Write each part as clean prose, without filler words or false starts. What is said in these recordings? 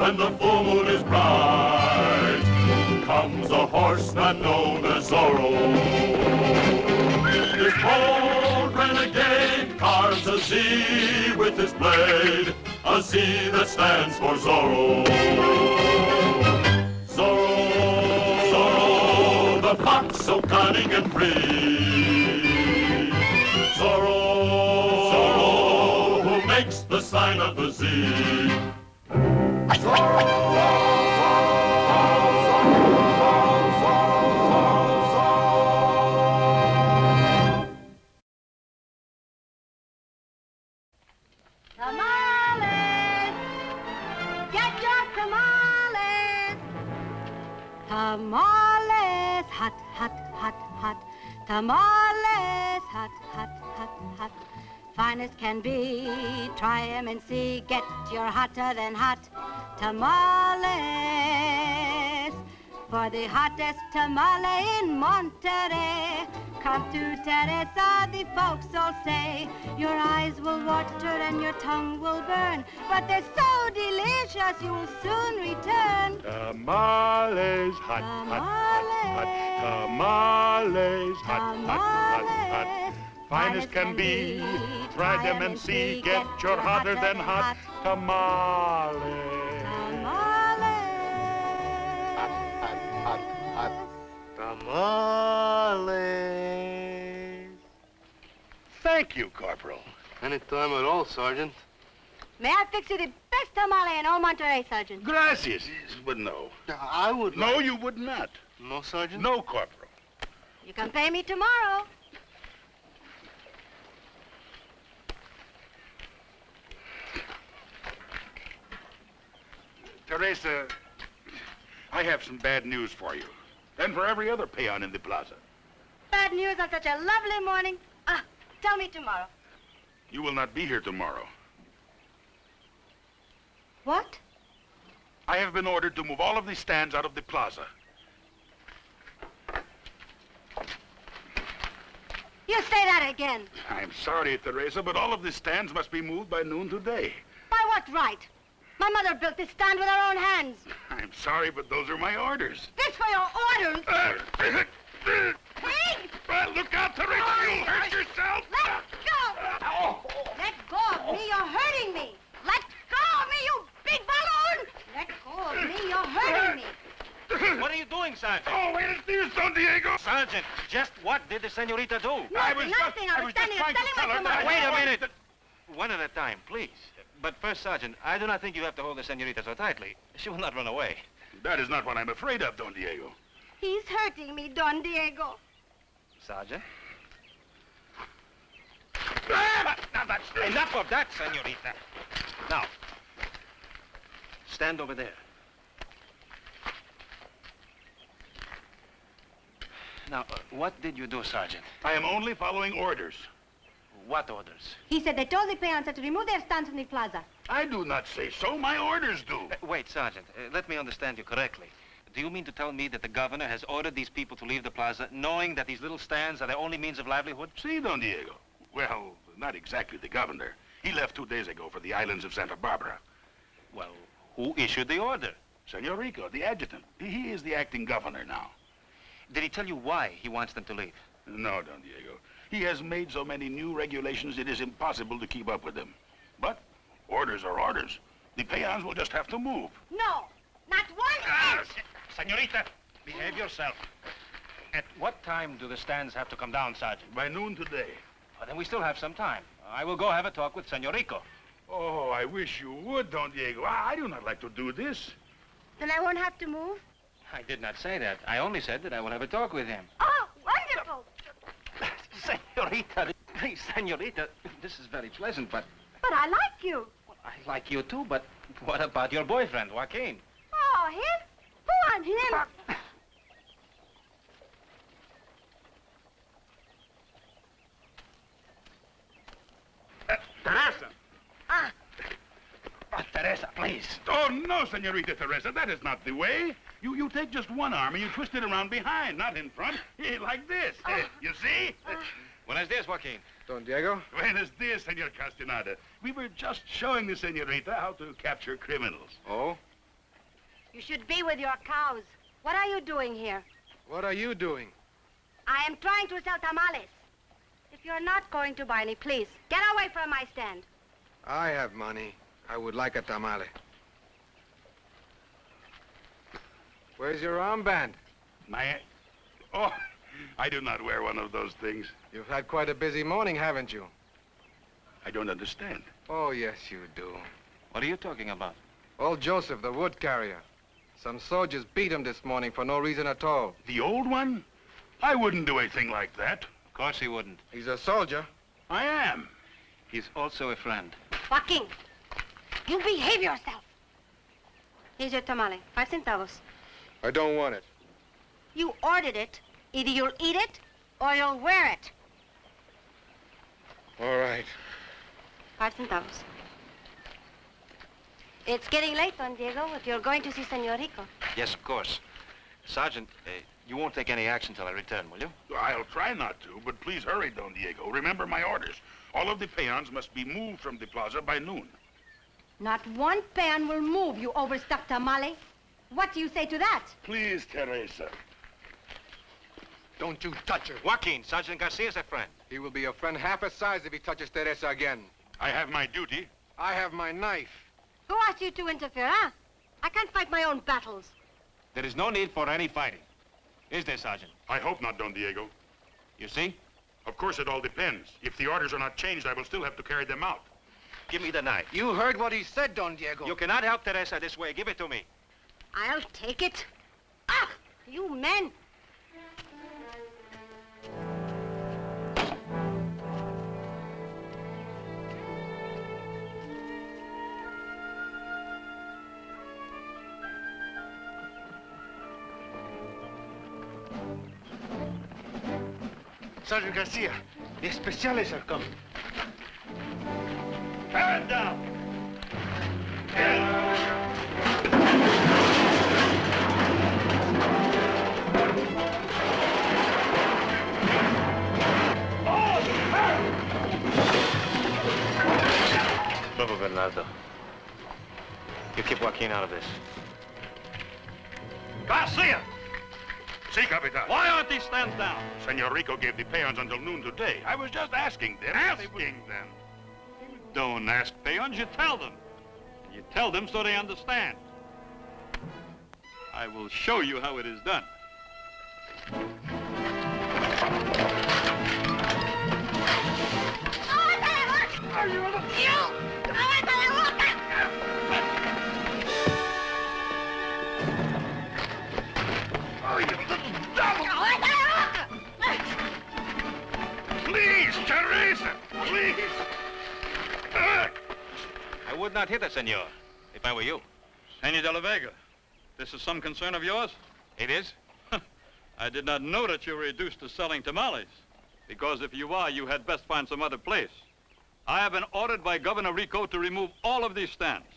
when the full moon is bright, comes a horseman known as Zorro. This bold renegade carves a Z with his blade, a Z that stands for Zorro. Zorro, Zorro, the fox so cunning and free. Zorro, Zorro, who makes the sign of the Z. Zorro! Tamales! Get your tamales! Tamales, hot, hot, hot, hot. Tamales, hot, hot, hot, hot. Fine as can be, try 'em and see. Get your hotter than hot tamales. For the hottest tamale in Monterey, come to Teresa, the folks all say. Your eyes will water and your tongue will burn, but they're so delicious you'll soon return. Tamales, hot, hot, hot, hot. Tamales, hot, hot, hot, hot. Fine as can be, try them and see. Get your hotter than hot tamales. Tamales. Thank you, Corporal. Any time at all, Sergeant. May I fix you the best tamale in all Monterey, Sergeant? Gracias. But no. I would No, like... you would not. No, Sergeant? No, Corporal. You can pay me tomorrow. Teresa, I have some bad news for you. And for every other peon in the plaza. Bad news on such a lovely morning. Tell me tomorrow. You will not be here tomorrow. What? I have been ordered to move all of these stands out of the plaza. You say that again. I'm sorry, Teresa, but all of these stands must be moved by noon today. By what right? My mother built this stand with her own hands. I'm sorry, but those are my orders. This for your orders? Hey! Look out, Teresa! You'll hurt yourself! Let go! Let go of me, you're hurting me! Let go of me, you big balloon! Let go of me, you're hurting me! What are you doing, Sergeant? Oh, wait, it's you, Don Diego! Sergeant, just what did the senorita do? Nothing, I was standing here telling my tomorrow. Wait a minute. One at a time, please. But first, Sergeant, I do not think you have to hold the senorita so tightly. She will not run away. That is not what I'm afraid of, Don Diego. He's hurting me, Don Diego. Sergeant? Now, that's enough of that, senorita. Now, stand over there. Now, what did you do, Sergeant? I am only following orders. What orders? He said they told the peons to remove their stands from the plaza. I do not say so. My orders do. Wait, Sergeant. Let me understand you correctly. Do you mean to tell me that the governor has ordered these people to leave the plaza, knowing that these little stands are their only means of livelihood? Si, Don Diego. Well, not exactly the governor. He left 2 days ago for the islands of Santa Barbara. Well, who issued the order? Senor Rico, the adjutant. He is the acting governor now. Did he tell you why he wants them to leave? No, Don Diego. He has made so many new regulations it is impossible to keep up with them. But orders are orders. The peons will just have to move. No, not one inch. Senorita, behave yourself. At what time do the stands have to come down, Sergeant? By noon today. Well, then we still have some time. I will go have a talk with Senor Rico. Oh, I wish you would, Don Diego. I do not like to do this. Then I won't have to move? I did not say that. I only said that I will have a talk with him. Oh, wonderful. Senorita, please, Senorita, this is very pleasant, but... But I like you. Well, I like you too, but what about your boyfriend, Joaquin? Oh, him? Who on him? Teresa! Teresa, please. Oh, no, Senorita Teresa, that is not the way. You take just one arm and you twist it around behind, not in front, like this. You see? Buenos dias, Joaquin. Don Diego? Buenos dias, Senor Castaneda. We were just showing the Senorita how to capture criminals. Oh? You should be with your cows. What are you doing here? What are you doing? I am trying to sell tamales. If you're not going to buy any, please, get away from my stand. I have money. I would like a tamale. Where's your armband? Oh, I do not wear one of those things. You've had quite a busy morning, haven't you? I don't understand. Oh, yes, you do. What are you talking about? Old Joseph, the wood carrier. Some soldiers beat him this morning for no reason at all. The old one? I wouldn't do anything like that. Of course he wouldn't. He's a soldier. I am. He's also a friend. Joaquin, you behave yourself. Here's your tamale, 5 centavos. I don't want it. You ordered it. Either you'll eat it or you'll wear it. All right. 5 centavos. It's getting late, Don Diego, if you're going to see Senor Rico. Yes, of course. Sergeant, you won't take any action till I return, will you? I'll try not to, but please hurry, Don Diego. Remember my orders. All of the peons must be moved from the plaza by noon. Not one peon will move, you overstuffed tamale. What do you say to that? Please, Teresa. Don't you touch her. Joaquin, Sergeant Garcia's a friend. He will be a friend half his size if he touches Teresa again. I have my duty. I have my knife. Who asked you to interfere, huh? I can't fight my own battles. There is no need for any fighting. Is there, Sergeant? I hope not, Don Diego. You see? Of course, it all depends. If the orders are not changed, I will still have to carry them out. Give me the knife. You heard what he said, Don Diego. You cannot help Teresa this way. Give it to me. I'll take it. Ah, you men. Sergeant Garcia, the especiales are coming. Tear it down! Bravo, Bernardo. You keep Joaquin out of this. Garcia! Si, Capitan. Why aren't these stands down? Senor Rico gave the peons until noon today. I was just asking them. Asking them? You don't ask peons, you tell them. And you tell them so they understand. I will show you how it is done. Please, Teresa, please. I would not hit her, senor, if I were you. Senor de la Vega, this is some concern of yours? It is? I did not know that you were reduced to selling tamales. Because if you are, you had best find some other place. I have been ordered by Governor Rico to remove all of these stands.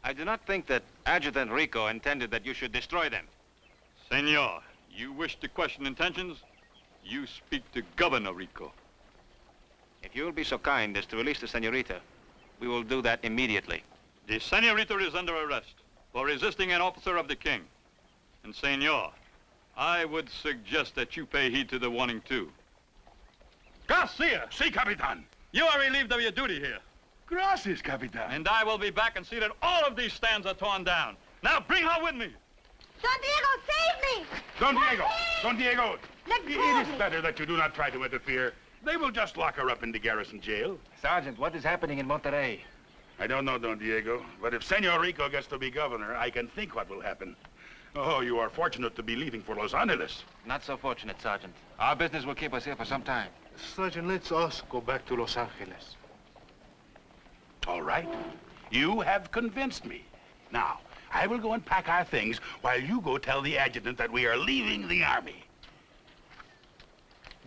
I do not think that Adjutant Rico intended that you should destroy them. Senor, you wish to question intentions? You speak to Governor Rico. If you will be so kind as to release the senorita, we will do that immediately. The senorita is under arrest for resisting an officer of the king. And senor, I would suggest that you pay heed to the warning too. Garcia! Si, Capitan. You are relieved of your duty here. Gracias, Capitan. And I will be back and see that all of these stands are torn down. Now bring her with me. Don Diego, save me! Don Diego, Don Diego. Let go It of is me. better that you do not try to interfere. They will just lock her up in the garrison jail. Sergeant, what is happening in Monterrey? I don't know, Don Diego, but if Senor Rico gets to be governor, I can think what will happen. Oh, you are fortunate to be leaving for Los Angeles. Not so fortunate, Sergeant. Our business will keep us here for some time. Sergeant, let's us go back to Los Angeles. All right. You have convinced me. Now, I will go and pack our things while you go tell the adjutant that we are leaving the army.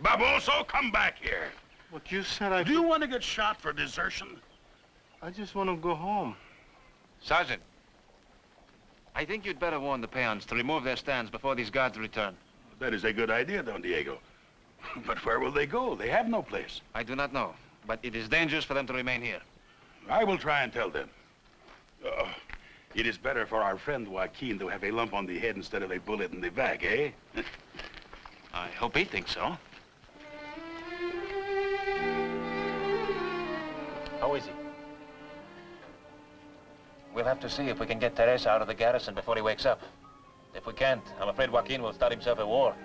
Baboso, come back here. But you said Do you want to get shot for desertion? I just want to go home. Sergeant, I think you'd better warn the peons to remove their stands before these guards return. That is a good idea, Don Diego. But where will they go? They have no place. I do not know, but it is dangerous for them to remain here. I will try and tell them. It is better for our friend Joaquin to have a lump on the head instead of a bullet in the back, eh? I hope he thinks so. How is he? We'll have to see if we can get Teresa out of the garrison before he wakes up. If we can't, I'm afraid Joaquin will start himself a war.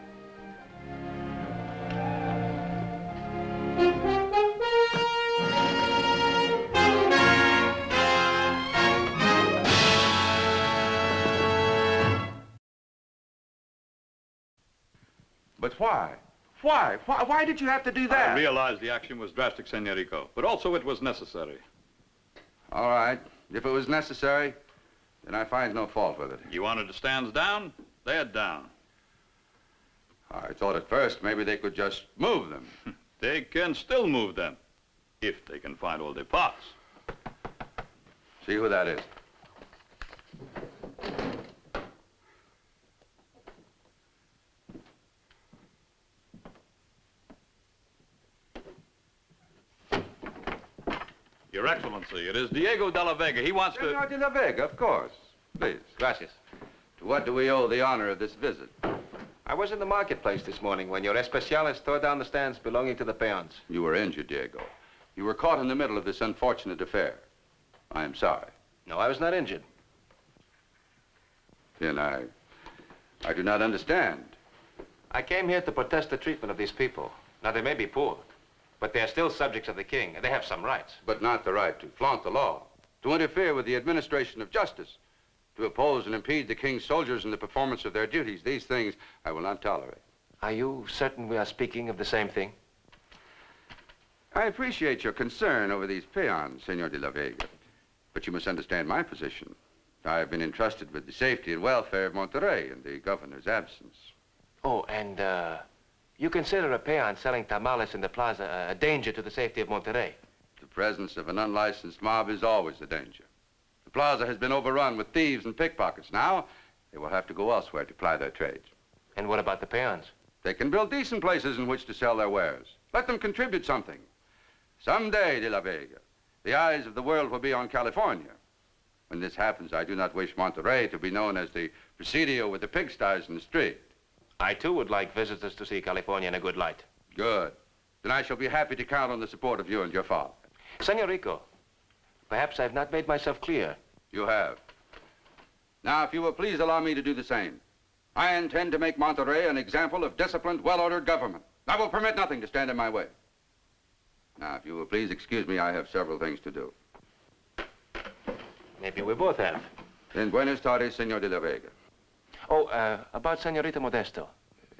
But why? Why? Why did you have to do that? I realized the action was drastic, Senorito, but also it was necessary. All right. If it was necessary, then I find no fault with it. You wanted the stands down? They're down. I thought at first maybe they could just move them. They can still move them, if they can find all their parts. See who that is. Your Excellency, it is Diego de la Vega. He wants to... Senor de la Vega, of course. Please. Gracias. To what do we owe the honor of this visit? I was in the marketplace this morning when your especiales tore down the stands belonging to the peons. You were injured, Diego. You were caught in the middle of this unfortunate affair. I am sorry. No, I was not injured. Then I do not understand. I came here to protest the treatment of these people. Now, they may be poor, but they are still subjects of the king, and they have some rights. But not the right to flaunt the law, to interfere with the administration of justice, to oppose and impede the king's soldiers in the performance of their duties. These things I will not tolerate. Are you certain we are speaking of the same thing? I appreciate your concern over these peons, Senor de la Vega, but you must understand my position. I have been entrusted with the safety and welfare of Monterrey in the governor's absence. Oh, and you consider a peon selling tamales in the plaza a danger to the safety of Monterrey? The presence of an unlicensed mob is always a danger. The plaza has been overrun with thieves and pickpockets. Now, they will have to go elsewhere to ply their trades. And what about the peons? They can build decent places in which to sell their wares. Let them contribute something. Someday, de la Vega, the eyes of the world will be on California. When this happens, I do not wish Monterrey to be known as the Presidio with the pigsties in the street. I, too, would like visitors to see California in a good light. Good. Then I shall be happy to count on the support of you and your father. Senor Rico, perhaps I've not made myself clear. You have. Now, if you will please allow me to do the same. I intend to make Monterrey an example of disciplined, well-ordered government. I will permit nothing to stand in my way. Now, if you will please excuse me, I have several things to do. Maybe we both have. Then buenas tardes, Senor de la Vega. Oh, about Senorita Modesto,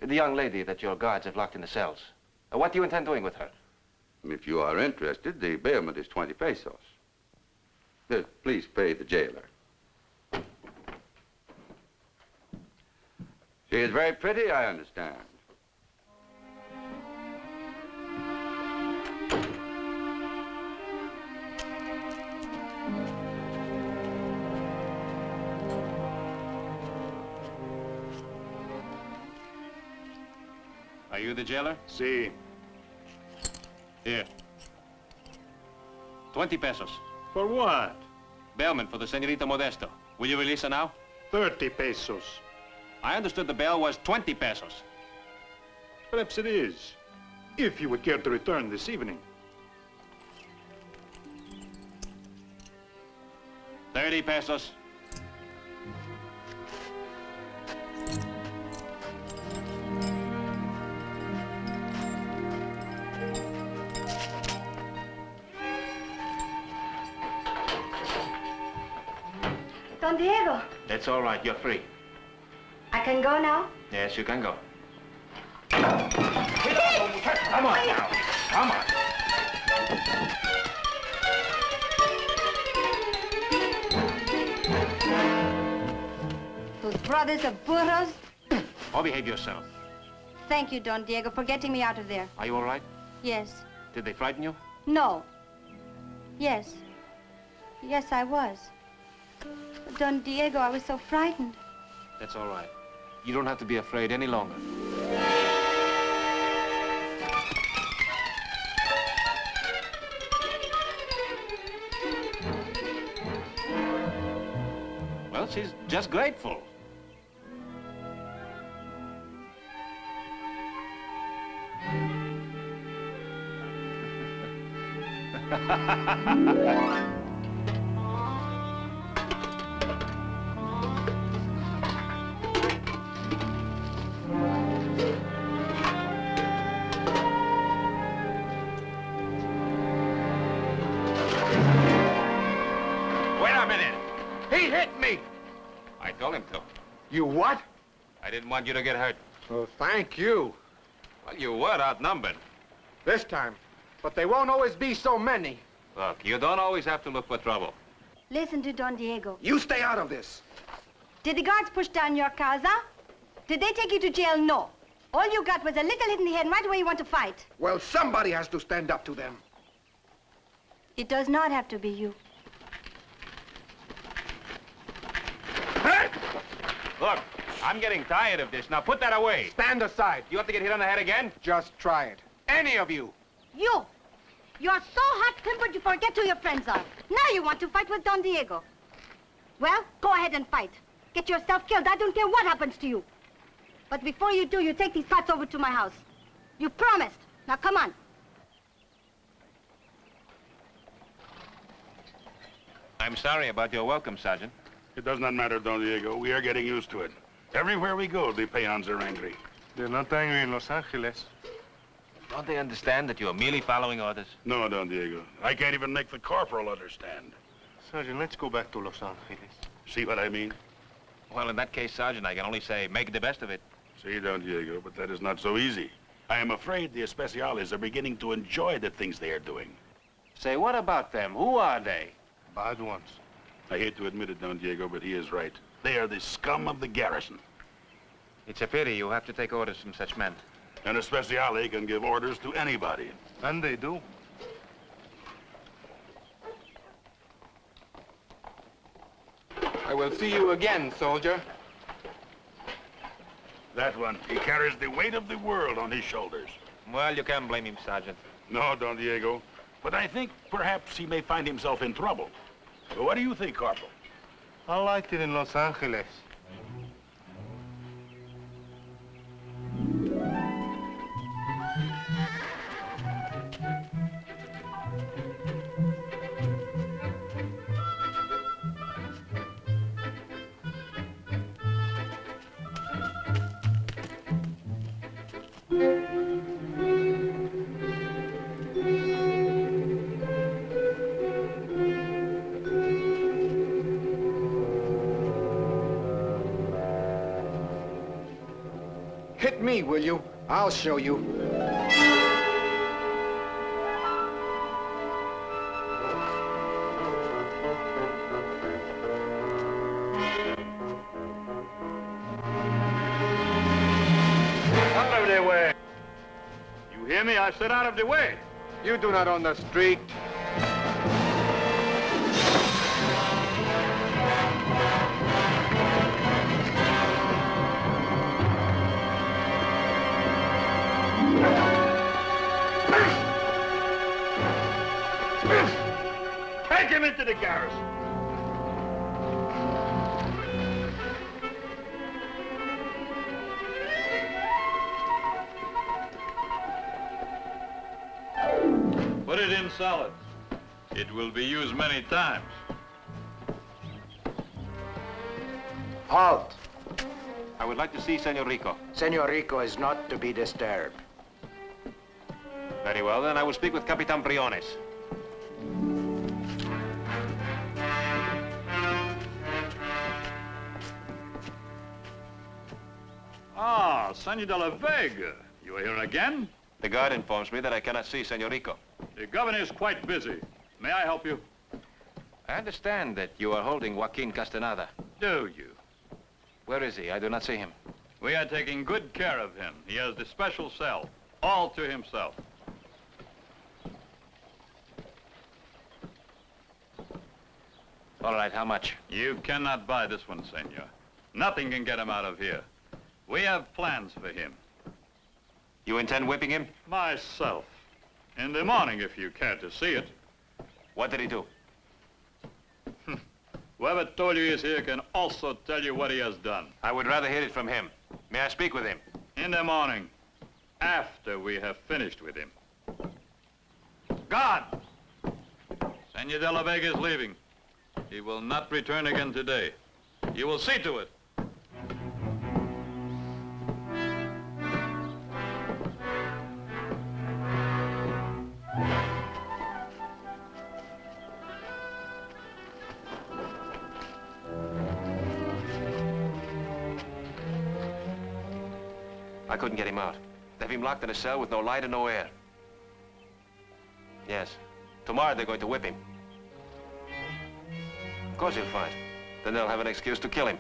the young lady that your guards have locked in the cells. What do you intend doing with her? If you are interested, the bailment is 20 pesos. Please pay the jailer. She is very pretty, I understand. Are you the jailer? Si. Here. 20 pesos. For what? Bailment for the Senorita Modesto. Will you release her now? 30 pesos. I understood the bail was 20 pesos. Perhaps it is. If you would care to return this evening. 30 pesos. Don Diego, It's all right. You're free. I can go now? Yes, you can go. Come on now. Come on. Those brothers of burros? Or behave yourself. Thank you, Don Diego, for getting me out of there. Are you all right? Yes. Did they frighten you? No. Yes. Yes, I was. But Don Diego, I was so frightened. That's all right. You don't have to be afraid any longer. Well, she's just grateful. Wait a minute. He hit me. I told him to. You what? I didn't want you to get hurt. Oh, thank you. Well, you were outnumbered. This time. But they won't always be so many. Look, you don't always have to look for trouble. Listen to Don Diego. You stay out of this. Did the guards push down your casa? Did they take you to jail? No. All you got was a little hit in the head, and right away you want to fight. Well, somebody has to stand up to them. It does not have to be you. Hey! Look, I'm getting tired of this. Now put that away. Stand aside. You have to get hit on the head again? Just try it. Any of you. You! You're so hot-tempered you forget who your friends are. Now you want to fight with Don Diego. Well, go ahead and fight. Get yourself killed. I don't care what happens to you. But before you do, you take these pots over to my house. You promised. Now come on. I'm sorry about your welcome, Sergeant. It does not matter, Don Diego. We are getting used to it. Everywhere we go, the peons are angry. They're not angry in Los Angeles. Don't they understand that you're merely following orders? No, Don Diego. I can't even make the corporal understand. Sergeant, let's go back to Los Angeles. See what I mean? Well, in that case, Sergeant, I can only say make the best of it. See, Don Diego, but that is not so easy. I am afraid the Especiales are beginning to enjoy the things they are doing. Say, what about them? Who are they? Bad ones. I hate to admit it, Don Diego, but he is right. They are the scum of the garrison. It's a pity you have to take orders from such men. An Especiale can give orders to anybody. And they do. I will see you again, soldier. That one, he carries the weight of the world on his shoulders. Well, you can't blame him, Sergeant. No, Don Diego, but I think perhaps he may find himself in trouble. What do you think, Corporal? I liked it in Los Angeles. Hit me, will you? I'll show you. Out of the way. You hear me? I said out of the way. You do not own the street. Take him into the garrison. Put it in solids. It will be used many times. Halt! I would like to see Senor Rico. Senor Rico is not to be disturbed. Very well, then I will speak with Capitan Briones. Ah, Senor de la Vega. You are here again? The guard informs me that I cannot see Senor Rico. The governor is quite busy. May I help you? I understand that you are holding Joaquin Castaneda. Do you? Where is he? I do not see him. We are taking good care of him. He has the special cell, all to himself. All right, how much? You cannot buy this one, senor. Nothing can get him out of here. We have plans for him. You intend whipping him? Myself. In the morning, if you care to see it. What did he do? Whoever told you he's here can also tell you what he has done. I would rather hear it from him. May I speak with him? In the morning, after we have finished with him. Guard! Senor de la Vega is leaving. He will not return again today. You will see to it. I couldn't get him out. They have him locked in a cell with no light and no air. Yes. Tomorrow they're going to whip him. Of course he'll fight. Then they'll have an excuse to kill him.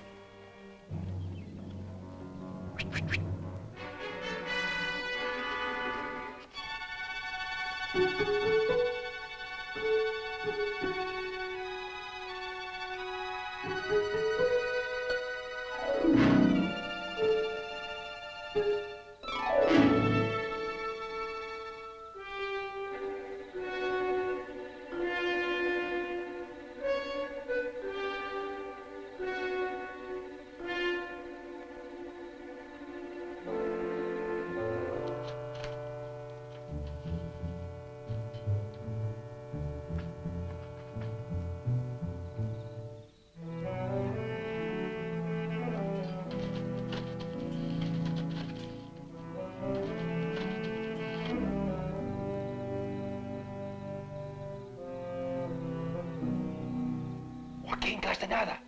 Nada.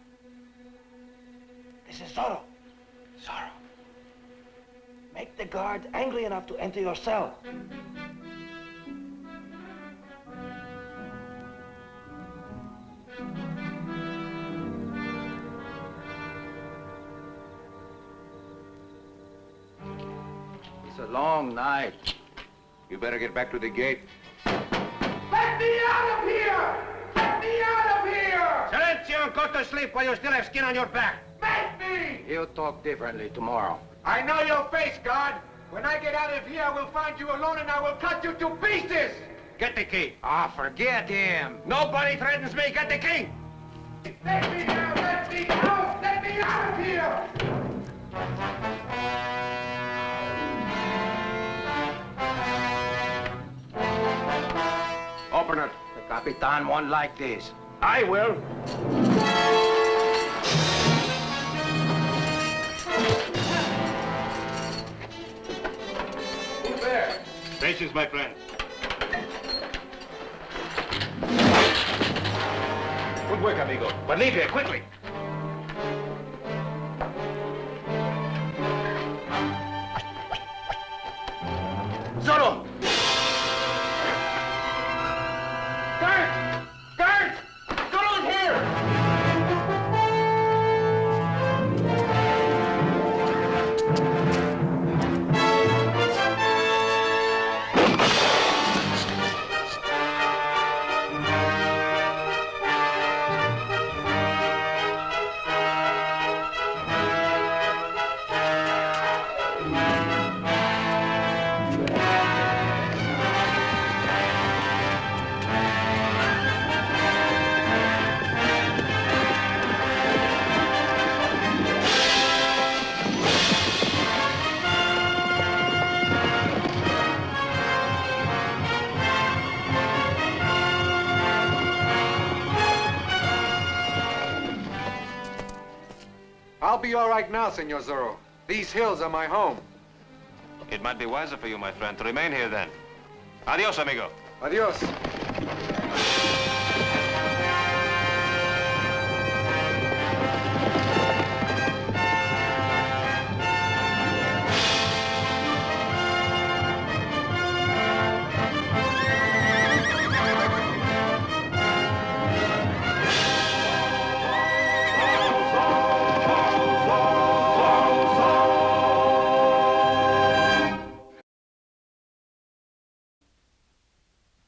This is Zorro. Zorro. Make the guard angry enough to enter your cell. It's a long night. You better get back to the gate. Let me out of here! Let me out of here! Silencio, go to sleep while you still have skin on your back. Make me! He'll talk differently tomorrow. I know your face, guard. When I get out of here, I will find you alone and I will cut you to pieces! Get the key. Ah, forget him. Nobody threatens me. Get the key. Let me out! Let me out! Let me out of here! Open it. The Capitan won't like this. I will. Who's there? Patience, my friend. Good work, amigo. But leave here, quickly. Zorro! Guard! Guard! Zorro's here! I'll be all right now, Senor Zorro. These hills are my home. It might be wiser for you, my friend, to remain here then. Adios, amigo. Adios.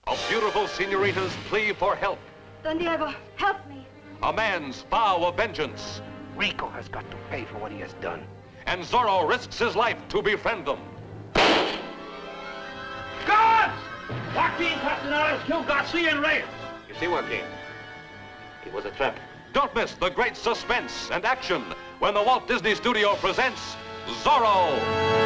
A beautiful senorita's plea for help. Don Diego, help me. A man's vow of vengeance. Rico has got to pay for what he has done. And Zorro risks his life to befriend them. Guards! Joaquin Castellanos killed Garcia and Reyes. You see, Joaquin? It was a trap. Don't miss the great suspense and action when the Walt Disney Studio presents Zorro.